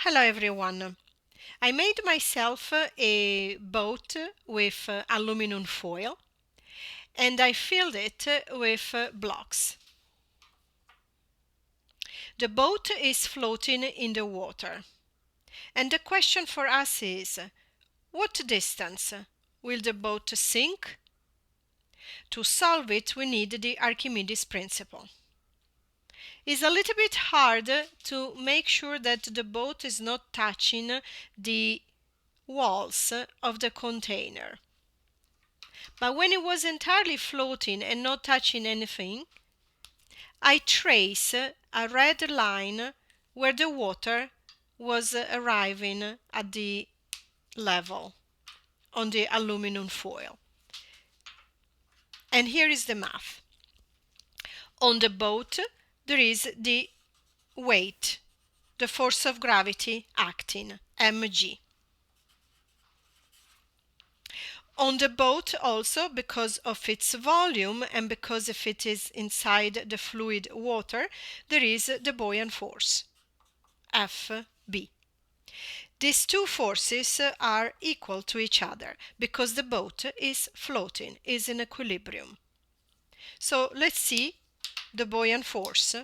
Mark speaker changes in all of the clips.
Speaker 1: Hello everyone. I made myself a boat with aluminum foil and I filled it with blocks. The boat is floating in the water. And the question for us is, what distance will the boat sink? To solve it, we need the Archimedes Principle. It's a little bit hard to make sure that the boat is not touching the walls of the container. But when it was entirely floating and not touching anything, I trace a red line where the water was arriving at the level on the aluminum foil. And here is the math. On the boat, there is the weight, the force of gravity acting, mg. On the boat also, because of its volume and because if it is inside the fluid water, there is the buoyant force, Fb. These two forces are equal to each other because the boat is floating, is in equilibrium. So let's see the buoyant force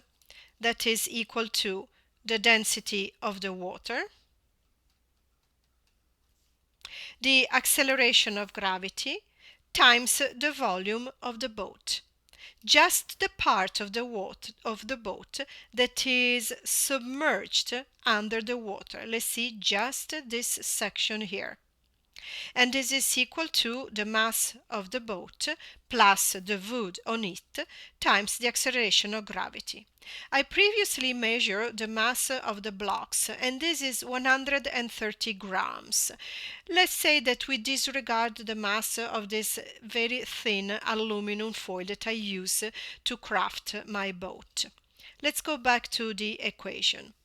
Speaker 1: that is equal to the density of the water, the acceleration of gravity times the volume of the boat. Just the part of the boat that is submerged under the water. Let's see just this section here. And this is equal to the mass of the boat plus the wood on it times the acceleration of gravity. I previously measured the mass of the blocks and this is 130 grams. Let's say that we disregard the mass of this very thin aluminum foil that I use to craft my boat. Let's go back to the equation.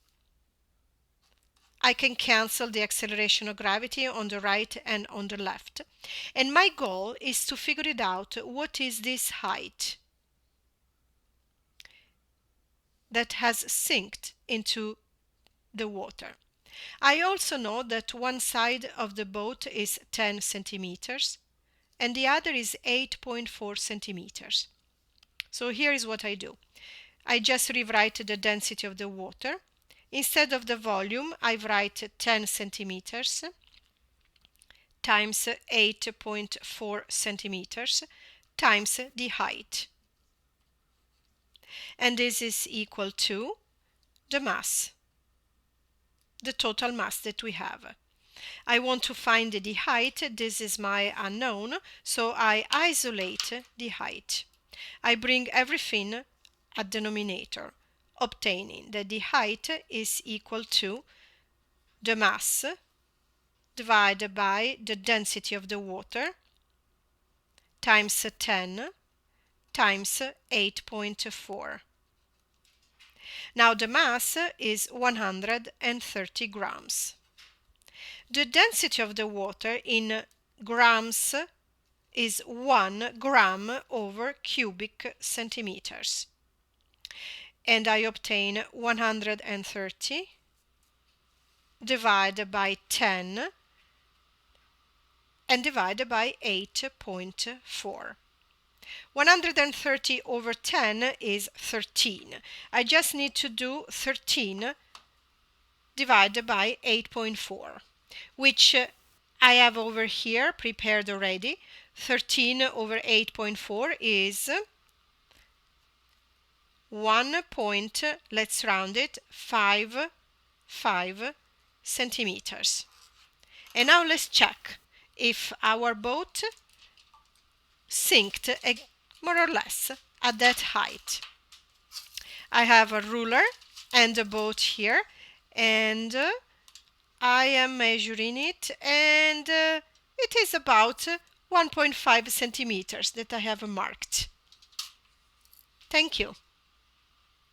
Speaker 1: I can cancel the acceleration of gravity on the right and on the left. And my goal is to figure it out. What is this height that has sinked into the water? I also know that one side of the boat is 10 centimeters and the other is 8.4 centimeters. So here is what I do. I just rewrite the density of the water. Instead of the volume, I write 10 centimeters times 8.4 centimeters times the height. And this is equal to the mass, the total mass that we have. I want to find the height. This is my unknown, so I isolate the height. I bring everything at denominator, obtaining that the height is equal to the mass divided by the density of the water times 10 times 8.4. Now the mass is 130 grams. The density of the water in grams is 1 gram over cubic centimeters. And I obtain 130 divided by 10 and divided by 8.4. 130 over 10 is 13. I just need to do 13 divided by 8.4, which I have over here prepared already. 13 over 8.4 is let's round it, 5 centimeters. And now let's check if our boat sinked more or less at that height. I have a ruler and a boat here and I am measuring it and it is about 1.5 centimeters that I have marked. Thank you.